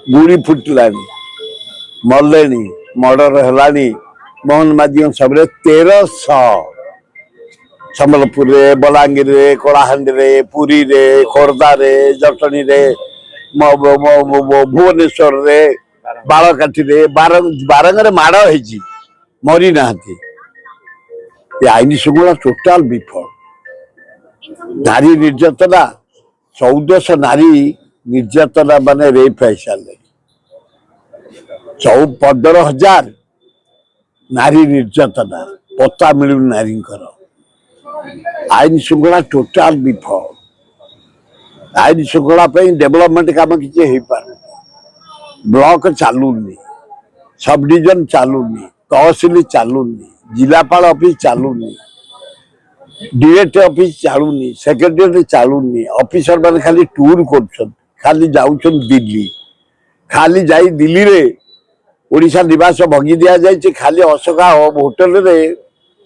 गुड़ी फुटलानी मरले मर्डर है मोहन माझी सब 1300 सम्बलपुर बलांगीर कलाहांडी पुरी रे खोर्धा रे जटनी रे भुवनेश्वर रे बालकाठी रे बारंगे माड़ है मरी ना आईन श्रृंखला टोटाल विफल नारी निर्यातना 1400 नारी निर्यातना माने रेप है सारे 15,000 नारी निर्यातना पता मिलू नारी आईन श्रृंखला टोटाल विफल आईन श्रृंखला डेवलपमेंट काम किसी ब्लॉक चलुनी सब डिविजन चलुनी तहसिल चलुनी जिलापाल ऑफिस चलुनी डीएट ऑफिस चलुनी सेक्रेटेरिएट चलुनी ऑफिसर मैंने खाली टूर खाली जाऊन दिल्ली खाली जाई दिल्ली रे ओडिशा निवास भंगी दि जाए खाली अशोका होटेल रे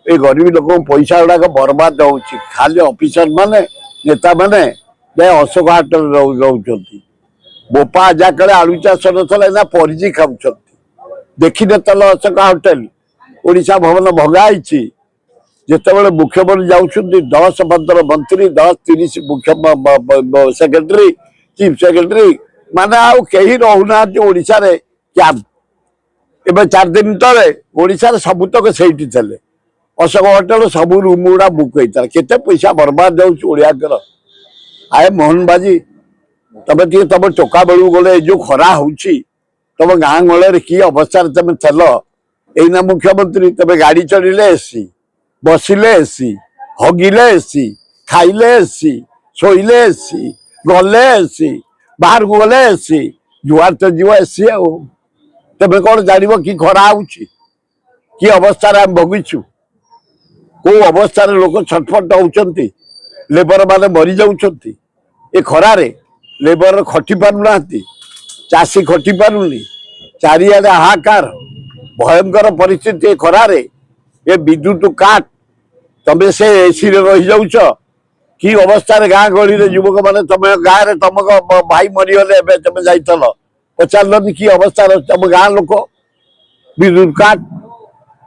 ए गरीब लोक पैसा गुड़ाक बर्बाद हो खाली ऑफिसर माने नेता माने अशोका होटेल रोच बोपा जाके आलू चाष ना परिची खाऊ देखी तल अशोका होटेल ओडिशा भवन भंगाई जिते मुख्यमंत्री जाऊँ 10-15 मंत्री 10-30 मुख्य सेक्रेटरी चीफ सेक्रेटरी माने आउ कहीं रोना ओडिशा रे एवं 4 दिन तले ओडिशा सबुतक से अशोक होटेल सब रूम गुड़ा बुक होता केते पैसा बर्बाद जाकर आए मोहन बाजी तबे टी तुम टोका बेलू गले जो खरा हो तुम गाँ गले कि अवस्था तुम चल एना मुख्यमंत्री तबे गाड़ी चढ़िले एसी बसिले एसी हगिले एसी खाइले एसी शोइले एसी गले एसी बाहर को गले एसी जुआर तो जीव एसी तबे कौन जान कि खरा हो कि अवस्था भोगीचु कौ अवस्था लोक छटफट होती लेबर माने मरी जाउछंती ए खरारे लेबर खटी पारुना चाषी खटी पारुनी चारिआडे हाहाकार भयंकर परिस्थिति खरारे ए विद्युत काट तमे से एसी रे रही जाउछ कि अवस्था गाँ गहली युवक मैंने तुम गाँव में तुम भाई मरीगले तुम जाइल पचार कि अवस्था तुम गाँ लोक विद्युत काट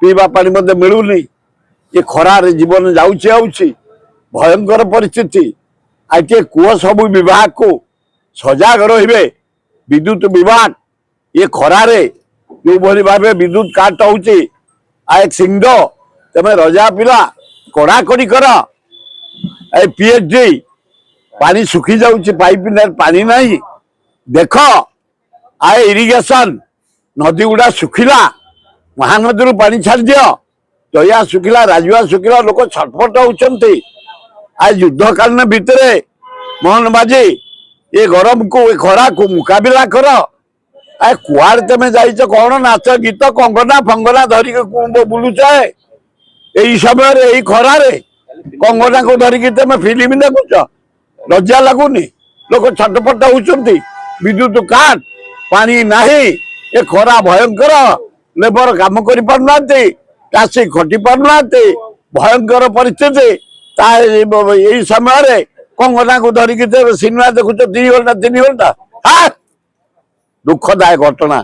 पीवा पानी मत मिलूनी ये खरारे जीवन जाऊँची भयंकर परिस्थिति आटे कुह सब विभाग को सजग रे विद्युत विभाग ये खरारे जो भाव विद्युत काट होची एक सिंह तमें रजा पिला कड़ाकड़ी कर पीएचडी पानी सुखी जाऊँच पाइप पानी नहीं देख आए इरिगेशन नदी गुड़ा सुखिला महानदी पानी छाड़ दियो दया सुखिला राजवा सुखिला लोक छटपट होती आज युद्ध कालीन भितर मोहन बाजी ये गरम को खरा को मुकाबिला कर आ कुआड़ तमें जाइच कौन नाच गीत कंगना फंगना धरिक बुलुच यही समय यही खरारे कंगना को धरिकी तुम फिल्म देखुच लज्जा लगुनि लोक छटपट होती विद्युत काट पानी नहीं ये खरा भयंकर लेबर काम कर पारना चाषी खटी पारना भयंकर परिस्थिति यही समय कंगना को धरिकी सिनेमा देखुच 2 घंटा 3 घंटा हाँ दुखदायक घटना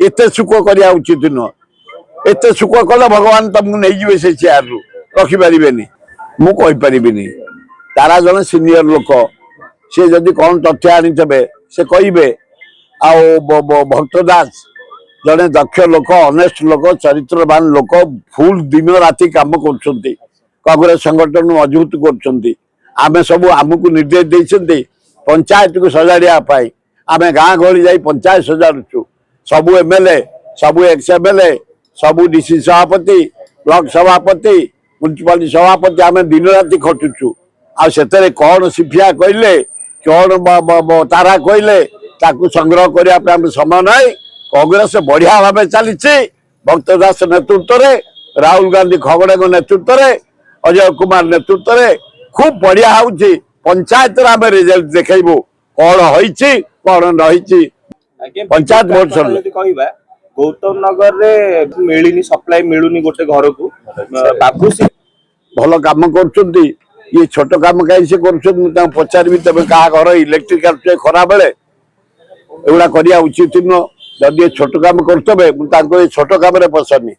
एते सुख करिया उचित नुह एते सुख कले भगवान तुमको नहीं जीवे से चेयर रु रखिपारे मु कहीपरि तारा जन सीनियर लोक सी जदि कौन तथ्य आनीते से कहे भक्त दास जड़े दक्ष लोक अनेस्ट लोक चरित्रवान लोक फुल दिन राति काम कर कांग्रेस संगठन मजबूत कर सब आमको निर्देश देते पंचायत को सजाड़ा आम गाँ गहली जा पंचायत सजाड़ुचु सबू एमएलए सबू एक्स एमएलए सबू डीसी सभापति ब्लॉक सभापति म्युनिसिपालिटी सभापति आम दिन राति खटुचु आते कौन सिफिया कहले कौन तारा कहले ताकू संग्रह करने समय नहीं कांग्रेस बढ़िया भाव चली भक्त दास नेतृत्व में राहुल गांधी खगड़े नेतृत्व में अजय कुमार नेतृत्व में खूब बढ़िया हो पंचायत आम रिजल्ट देखू कौन होती कौन रही पंचायत वोट कहवा गौतम नगर रे मिलनी सप्लाई मिलूनी गोटे घर को बाबू भल कम कर ये छोट कम कहीं से कर पचारि तुम क्या घर इलेक्ट्रिक खरा बेले ଏଗୁଡ଼ା କରିବା ଉଚିତ ନୁହଁ। ଯଦି ଏ ଛୋଟ କାମ କରୁଥିବେ ମୁଁ ତାଙ୍କୁ ଏ ଛୋଟ କାମରେ ପସନ୍ଦ